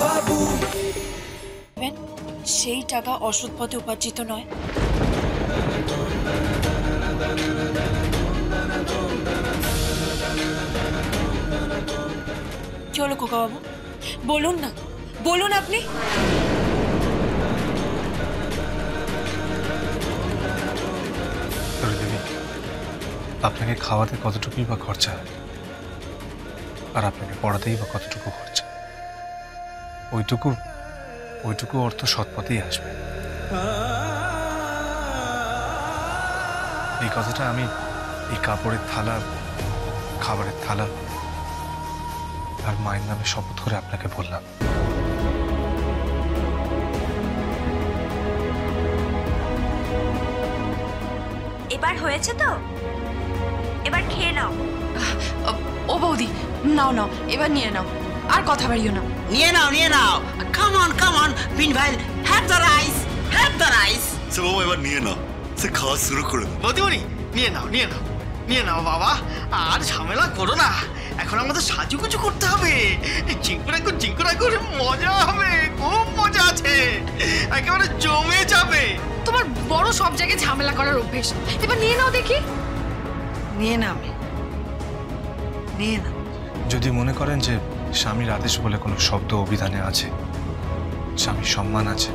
বাবু। সেই টাকা অসৎ পথে উপার্জিত নয়। কি হলো খোকা বাবু, বলুন না, বলুন আপনি। আপনাকে খাওয়াতে কতটুকুই বা খরচা, আর আপনাকে পড়াতেই বা কতটুকু খরচা, ওইটুকু অর্থ সৎপথেই আসবে। এই কথাটা আমি এই কাপড়ের থালা, খাবারের থালা আর মায়ের নামে শপথ করে আপনাকে বললাম। এবার হয়েছে তো, এবার খেয়ে নাও। ও বৌদি, নাও নাও, এবার নিয়ে নাও, আর কথা বাড়িও না। নিয়ে নাও। Come on meanwhile, have the rice. সে বাবা এবার নিয়ে নাও, সে খাওয়া শুরু করে দাও। বৌদিমণি, নিয়ে নাও বাবা, আর ঝামেলা করো না। এখন আমাদের সাজুগুজু করতে হবে, চিঙ্কুরা করে মজা হবে, খুব মজা আছে, একেবারে জমে যাবে। তোমার বড় সব জায়গায় ঝামেলা করার অভ্যেস। এবার নিয়ে নাও দেখি। নিয়ে নাও। যদি মনে করেন যে স্বামীর আদেশ বলে কোনো শব্দ অভিধানে আছে, স্বামীর সম্মান আছে,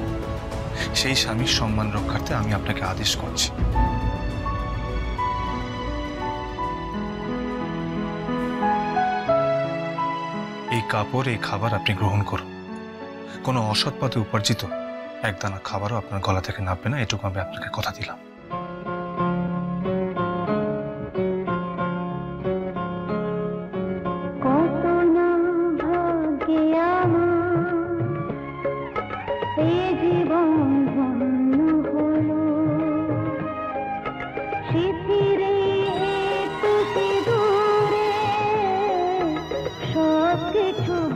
সেই স্বামীর সম্মান রক্ষার্থে আমি আপনাকে আদেশ করছি। এই কাপড়, এই খাবার আপনি গ্রহণ করুন। কোনো অসৎ পথে উপার্জিত একদানা খাবারও আপনার গলা থেকে নামবে না, এটুকু আমি আপনাকে কথা দিলাম।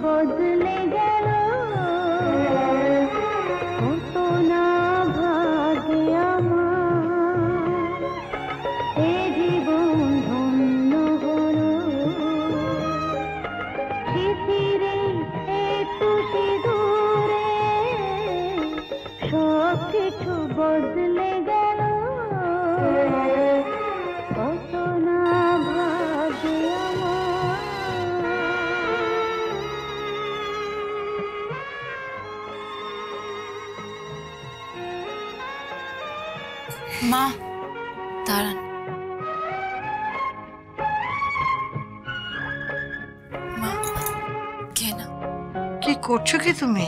বদলে গেল কত না ভাগে আমার, এ জীবন ধন্য হলো শিথিরে একটু সিঁদুরে, সব কিছু বদলে গেল কত না ভাগে আমার। মা দাঁড়ান। মা, খেয়ে নাও। কি করছো কি তুমি?